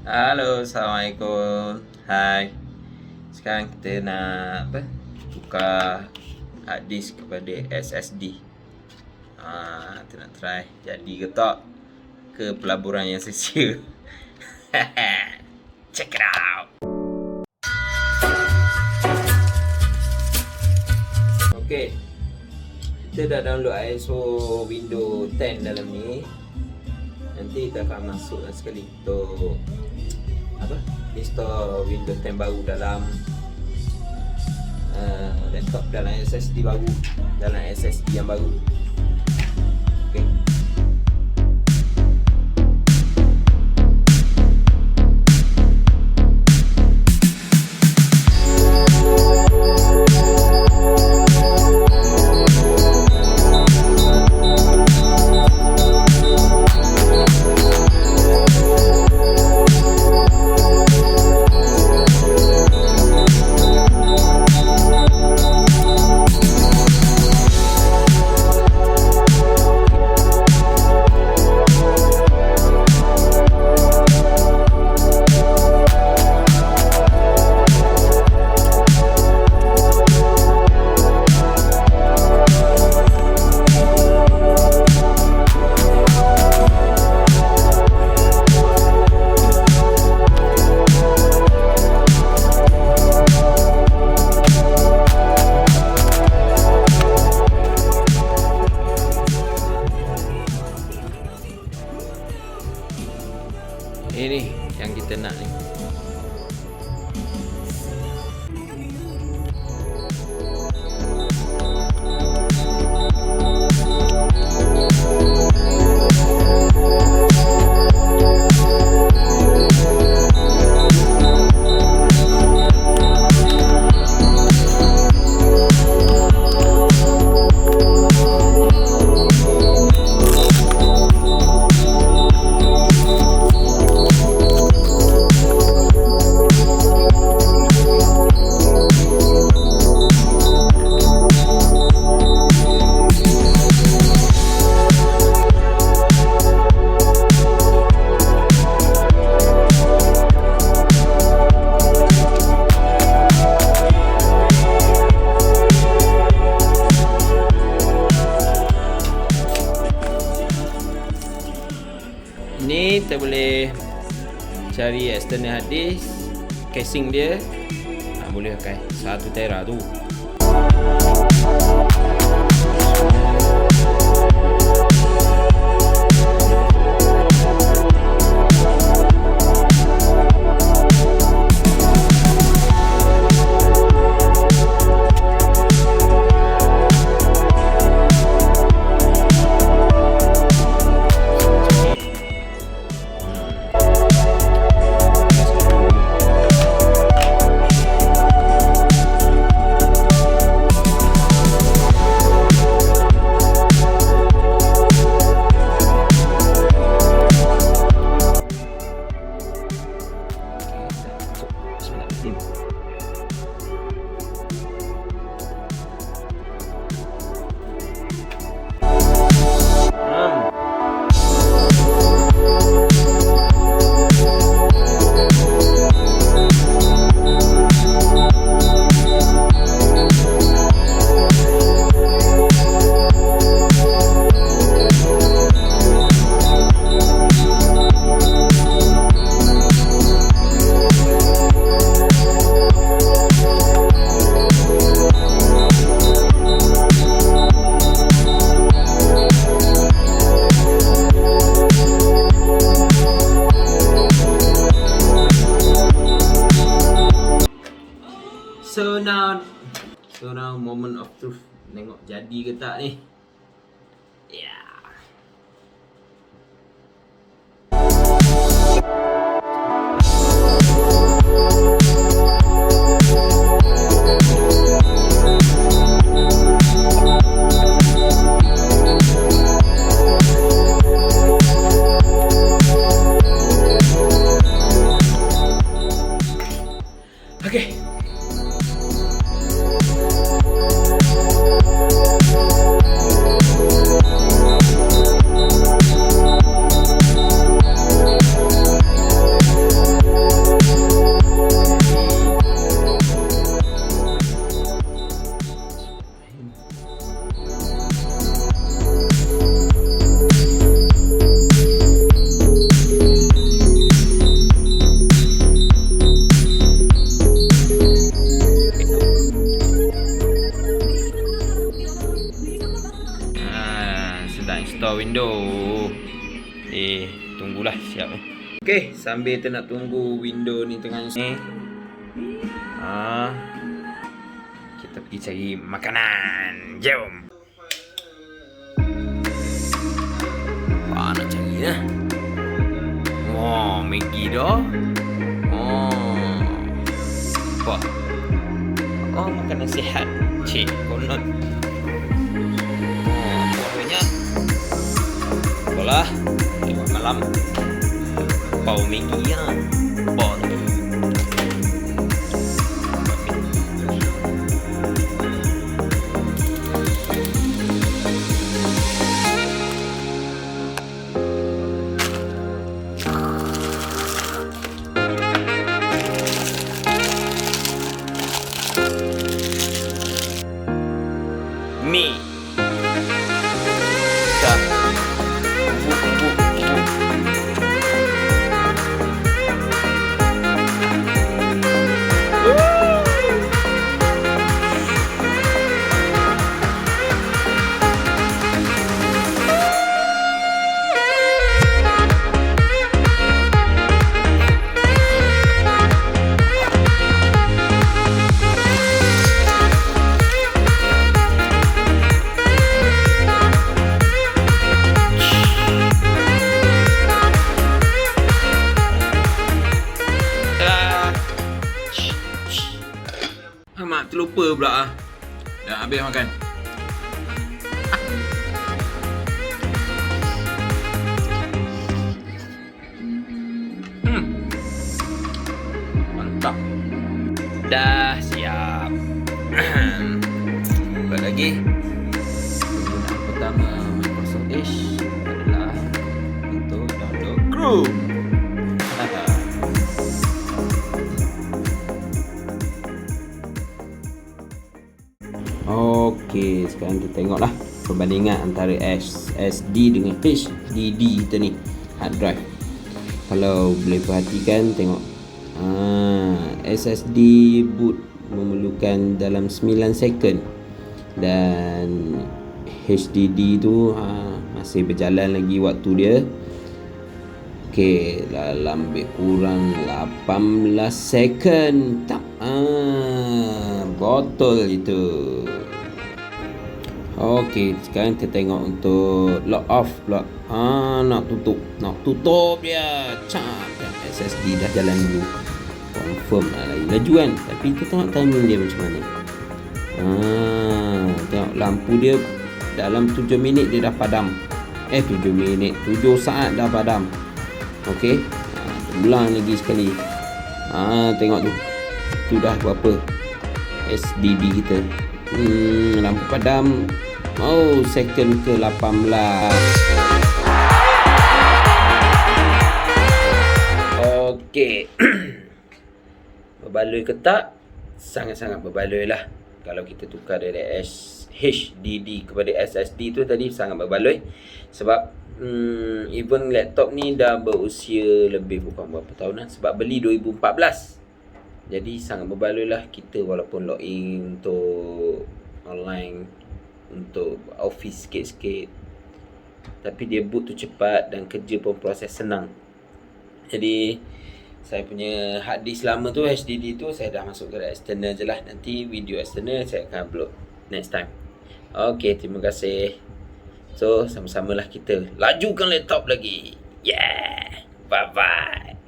Halo, Assalamualaikum. Hai. Sekarang kita nak tukar hard disk kepada SSD. Kita nak try jadi ke tak ke pelaburan yang sia-sia. Check it out. Okay, kita dah download ISO Windows 10 dalam ni. Nanti kita akan masukkan sekali untuk install Windows 10 baru dalam laptop, dalam SSD baru, dalam SSD yang baru. Okay. Ini yang kita nak ni. Ni kita boleh cari external hard disk, casing dia boleh pakai 1 tera tu. So now moment of truth. Tengok jadi ke tak ni. Yeah. Okay. Okey, sambil kita nak tunggu window ni tengah ni. Kita pergi cari makanan. Jom. Nak cari lah. Maggi dah. Apa? Makanan sihat. Cik, konon. Pokoknya apalah, tengok malam bau Maggi ya. Bau lagi. Mi. Dah. Bubuk. Mak terlupa pula dah habis makan. Mantap. Dah siap. Apa lagi? Penggunaan pertama Microsoft Edge adalah untuk download Chrome. Okey, sekarang kita tengoklah perbandingan antara SSD dengan HDD kita ni, hard drive. Kalau boleh perhatikan, tengok SSD boot memerlukan dalam 9 second dan HDD tu masih berjalan lagi waktu dia. Okey, dalam lebih kurang 18 second. Botol itu. Okey, sekarang kita tengok untuk lock off. Nak tutup dia. SSD dah jalan dulu. Confirm lah lagi laju kan. Tapi kita tengok timing dia macam mana. Tengok lampu dia dalam 7 minit dia dah padam. 7 minit, 7 saat dah padam. Okey. Ulang lagi sekali. Tengok tu. Tu dah berapa SDD kita. Lampu padam. Second ke 18. Okey. Berbaloi ke tak? Sangat-sangat berbaloi lah. Kalau kita tukar dari HDD kepada SSD tu tadi, sangat berbaloi. Sebab even laptop ni dah berusia lebih bukan berapa tahunan. Sebab beli 2014. Jadi sangat berbaloi lah kita walaupun login untuk online, untuk office sikit-sikit. Tapi dia boot tu cepat dan kerja pun proses senang. Jadi saya punya hard disk lama tu, HDD tu, saya dah masuk ke external je lah. Nanti video external saya akan upload next time. Okay, terima kasih. So, sama-samalah kita lajukan laptop lagi. Yeah, bye-bye.